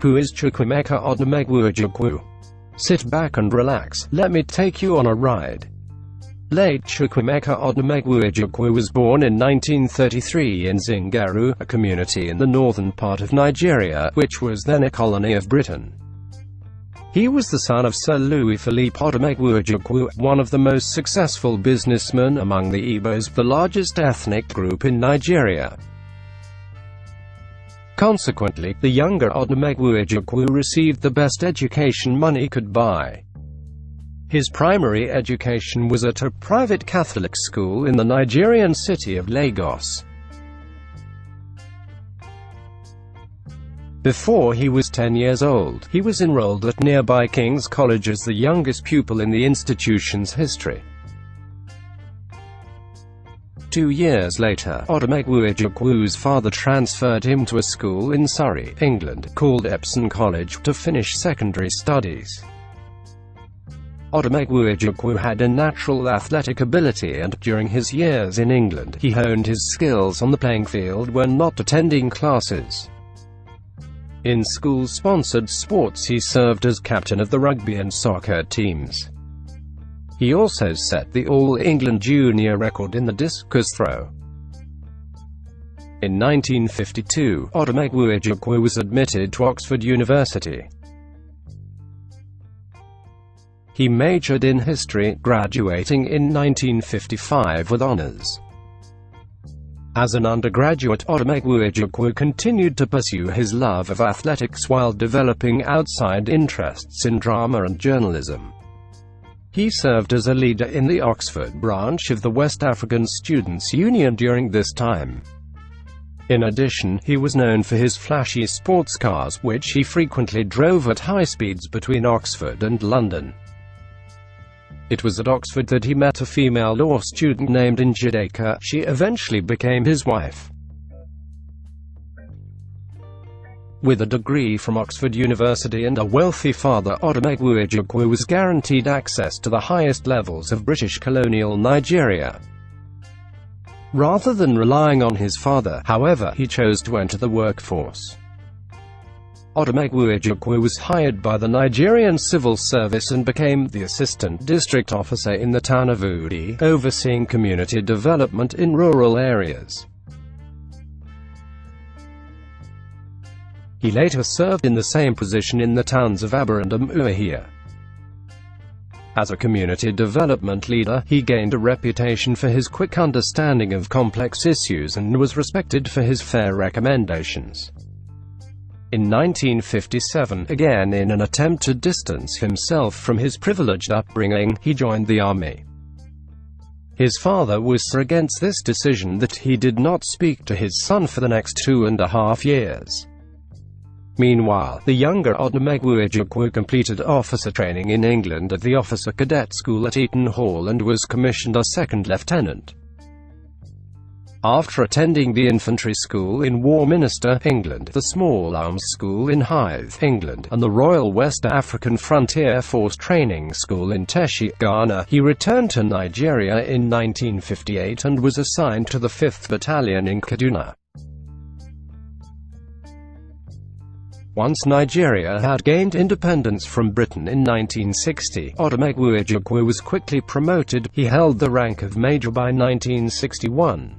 Who is Chukwuemeka Odumegwu Ojukwu? Sit back and relax, let me take you on a ride. Late Chukwuemeka Odumegwu Ojukwu was born in 1933 in Zungeru, a community in the northern part of Nigeria, which was then a colony of Britain. He was the son of Sir Louis Philippe Odumegwu Ojukwu, one of the most successful businessmen among the Igbos, the largest ethnic group in Nigeria. Consequently, the younger Odumegwu Ojukwu received the best education money could buy. His primary education was at a private Catholic school in the Nigerian city of Lagos. Before he was 10 years old, he was enrolled at nearby King's College as the youngest pupil in the institution's history. 2 years later, Odumegwu Ojukwu's father transferred him to a school in Surrey, England, called Epsom College, to finish secondary studies. Odumegwu Ojukwu had a natural athletic ability and, during his years in England, he honed his skills on the playing field when not attending classes. In school-sponsored sports he served as captain of the rugby and soccer teams. He also set the All-England junior record in the discus throw. In 1952, Odumegwu Ojukwu was admitted to Oxford University. He majored in history, graduating in 1955 with honours. As an undergraduate, Odumegwu Ojukwu continued to pursue his love of athletics while developing outside interests in drama and journalism. He served as a leader in the Oxford branch of the West African Students' Union during this time. In addition, he was known for his flashy sports cars, which he frequently drove at high speeds between Oxford and London. It was at Oxford that he met a female law student named Njideka. She eventually became his wife. With a degree from Oxford University and a wealthy father, Odumegwu Ojukwu was guaranteed access to the highest levels of British colonial Nigeria. Rather than relying on his father, however, he chose to enter the workforce. Odumegwu Ojukwu was hired by the Nigerian Civil Service and became the Assistant District Officer in the town of Udi, overseeing community development in rural areas. He later served in the same position in the towns of Aba and Umuahia. As a community development leader, he gained a reputation for his quick understanding of complex issues and was respected for his fair recommendations. In 1957, again in an attempt to distance himself from his privileged upbringing, he joined the army. His father was so against this decision that he did not speak to his son for the next 2.5 years. Meanwhile, the younger Odumegwu Ojukwu completed officer training in England at the Officer Cadet School at Eton Hall and was commissioned a second lieutenant. After attending the infantry school in Warminster, England, the Small Arms School in Hythe, England, and the Royal West African Frontier Force Training School in Teshi, Ghana, he returned to Nigeria in 1958 and was assigned to the 5th Battalion in Kaduna. Once Nigeria had gained independence from Britain in 1960, Odumegwu Ojukwu was quickly promoted. He held the rank of Major by 1961.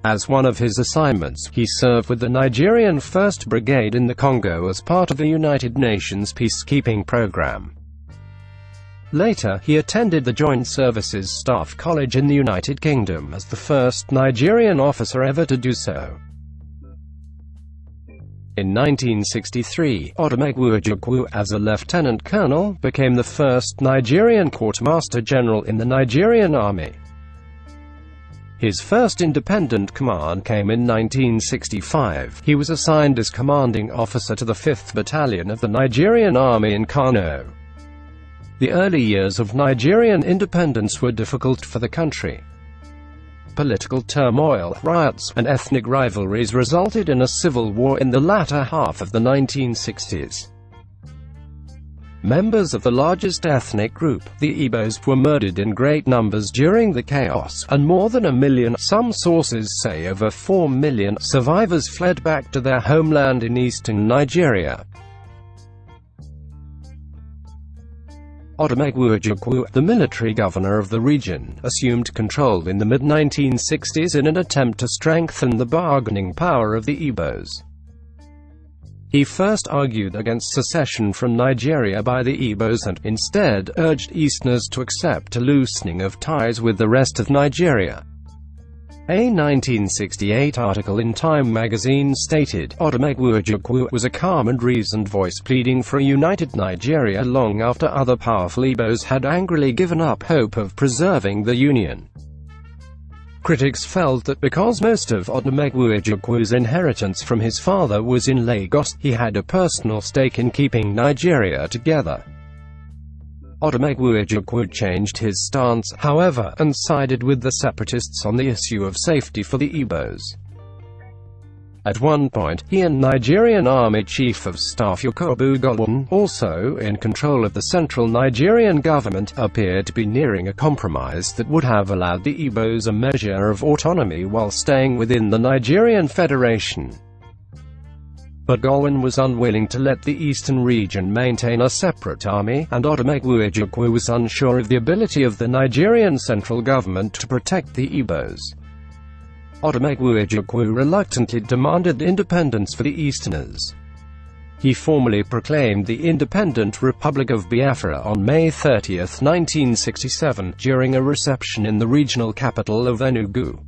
As one of his assignments, he served with the Nigerian 1st Brigade in the Congo as part of the United Nations peacekeeping program. Later, he attended the Joint Services Staff College in the United Kingdom as the first Nigerian officer ever to do so. In 1963, Odumegwu Ojukwu, as a lieutenant colonel, became the first Nigerian quartermaster general in the Nigerian Army. His first independent command came in 1965. He was assigned as commanding officer to the 5th Battalion of the Nigerian Army in Kano. The early years of Nigerian independence were difficult for the country. Political turmoil, riots, and ethnic rivalries resulted in a civil war in the latter half of the 1960s. Members of the largest ethnic group, the Igbos, were murdered in great numbers during the chaos, and more than 1 million, some sources say over 4 million, survivors fled back to their homeland in eastern Nigeria. Odumegwu Ojukwu, the military governor of the region, assumed control in the mid-1960s in an attempt to strengthen the bargaining power of the Igbos. He first argued against secession from Nigeria by the Igbos and, instead, urged Easterners to accept a loosening of ties with the rest of Nigeria. A 1968 article in Time magazine stated, Odumegwu Ojukwu was a calm and reasoned voice pleading for a united Nigeria long after other powerful Igbos had angrily given up hope of preserving the union. Critics felt that because most of Odumegwu Ojukwu's inheritance from his father was in Lagos, he had a personal stake in keeping Nigeria together. Odumegwu Ojukwu changed his stance, however, and sided with the separatists on the issue of safety for the Igbos. At one point, he and Nigerian Army Chief of Staff Yakubu Gowon, also in control of the central Nigerian government, appeared to be nearing a compromise that would have allowed the Igbos a measure of autonomy while staying within the Nigerian Federation. But Gowon was unwilling to let the eastern region maintain a separate army, and Odumegwu Ojukwu was unsure of the ability of the Nigerian central government to protect the Igbos. Odumegwu Ojukwu reluctantly demanded independence for the Easterners. He formally proclaimed the Independent Republic of Biafra on May 30, 1967, during a reception in the regional capital of Enugu.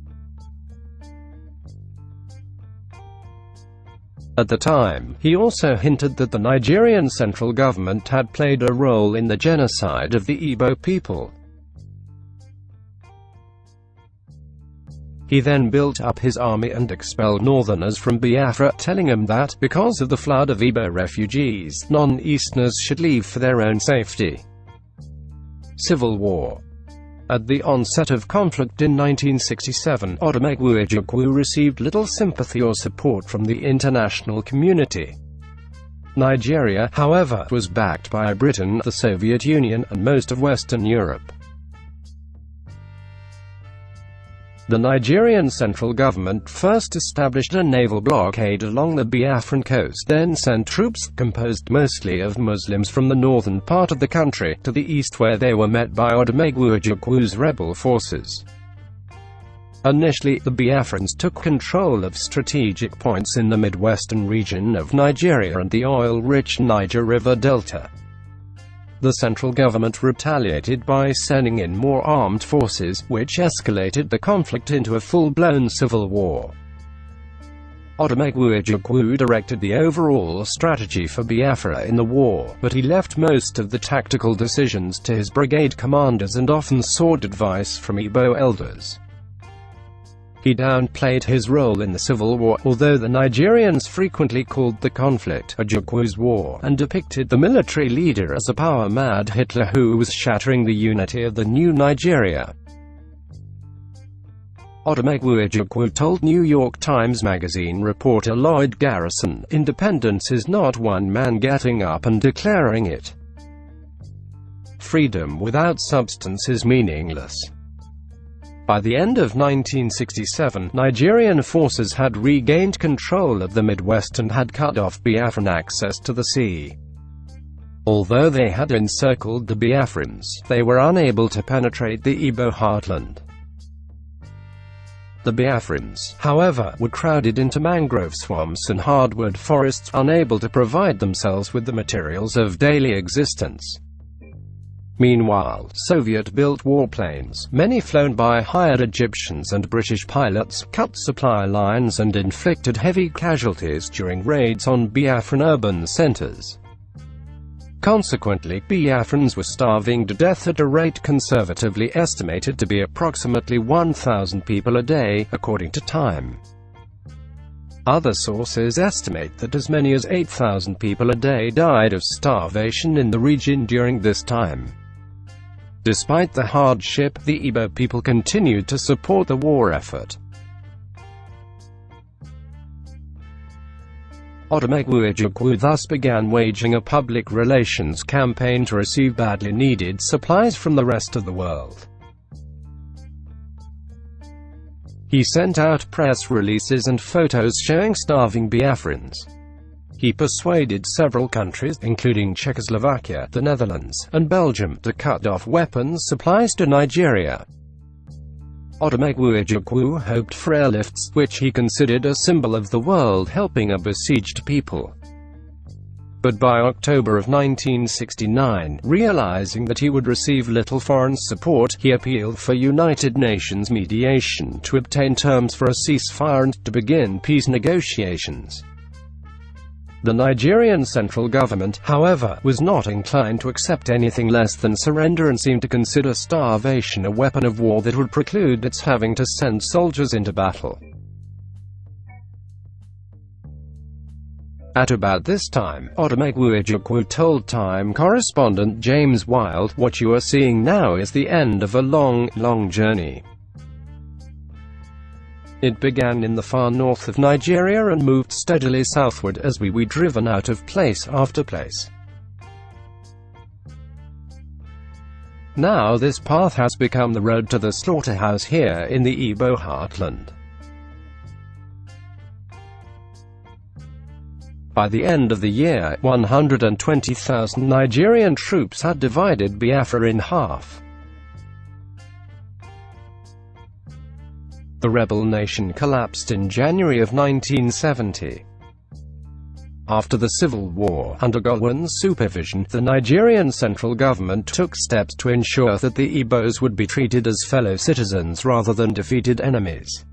At the time, he also hinted that the Nigerian central government had played a role in the genocide of the Igbo people. He then built up his army and expelled northerners from Biafra, telling them that, because of the flood of Igbo refugees, non-Easterners should leave for their own safety. Civil War. At the onset of conflict in 1967, Odumegwu Ojukwu received little sympathy or support from the international community. Nigeria, however, was backed by Britain, the Soviet Union, and most of Western Europe. The Nigerian central government first established a naval blockade along the Biafran coast, then sent troops, composed mostly of Muslims from the northern part of the country, to the east where they were met by Odumegwu Ojukwu's rebel forces. Initially, the Biafrans took control of strategic points in the midwestern region of Nigeria and the oil-rich Niger River Delta. The central government retaliated by sending in more armed forces, which escalated the conflict into a full-blown civil war. Odumegwu Ojukwu directed the overall strategy for Biafra in the war, but he left most of the tactical decisions to his brigade commanders and often sought advice from Igbo elders. He downplayed his role in the civil war, although the Nigerians frequently called the conflict Ojukwu's War, and depicted the military leader as a power-mad Hitler who was shattering the unity of the new Nigeria. Odumegwu Ojukwu told New York Times Magazine reporter Lloyd Garrison, "Independence is not one man getting up and declaring it. Freedom without substance is meaningless." By the end of 1967, Nigerian forces had regained control of the Midwest and had cut off Biafran access to the sea. Although they had encircled the Biafrans, they were unable to penetrate the Igbo heartland. The Biafrans, however, were crowded into mangrove swamps and hardwood forests, unable to provide themselves with the materials of daily existence. Meanwhile, Soviet-built warplanes, many flown by hired Egyptians and British pilots, cut supply lines and inflicted heavy casualties during raids on Biafran urban centers. Consequently, Biafrans were starving to death at a rate conservatively estimated to be approximately 1,000 people a day, according to Time. Other sources estimate that as many as 8,000 people a day died of starvation in the region during this time. Despite the hardship, the Igbo people continued to support the war effort. Odumegwu Ojukwu thus began waging a public relations campaign to receive badly needed supplies from the rest of the world. He sent out press releases and photos showing starving Biafrans. He persuaded several countries, including Czechoslovakia, the Netherlands, and Belgium, to cut off weapons supplies to Nigeria. Odumegwu Ojukwu hoped for airlifts, which he considered a symbol of the world helping a besieged people. But by October of 1969, realizing that he would receive little foreign support, he appealed for United Nations mediation to obtain terms for a ceasefire and to begin peace negotiations. The Nigerian central government, however, was not inclined to accept anything less than surrender and seemed to consider starvation a weapon of war that would preclude its having to send soldiers into battle. At about this time, Odumegwu Ojukwu told Time correspondent James Wilde, "What you are seeing now is the end of a long, long journey. It began in the far north of Nigeria and moved steadily southward as we were driven out of place after place. Now this path has become the road to the slaughterhouse here in the Igbo heartland." By the end of the year, 120,000 Nigerian troops had divided Biafra in half. The rebel nation collapsed in January of 1970. After the Civil War, under Gowon's supervision, the Nigerian central government took steps to ensure that the Igbos would be treated as fellow citizens rather than defeated enemies.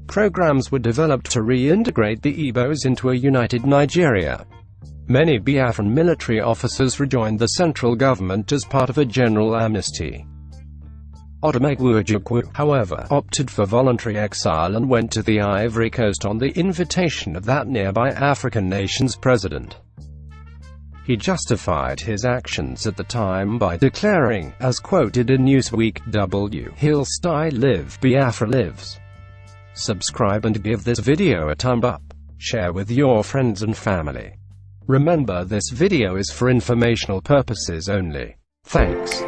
Programs were developed to reintegrate the Igbos into a united Nigeria. Many Biafran military officers rejoined the central government as part of a general amnesty. Odumegwu Ojukwu, however, opted for voluntary exile and went to the Ivory Coast on the invitation of that nearby African nation's president. He justified his actions at the time by declaring, as quoted in Newsweek, "He'll stay live, Biafra lives." Subscribe and give this video a thumb up. Share with your friends and family. Remember, this video is for informational purposes only. Thanks.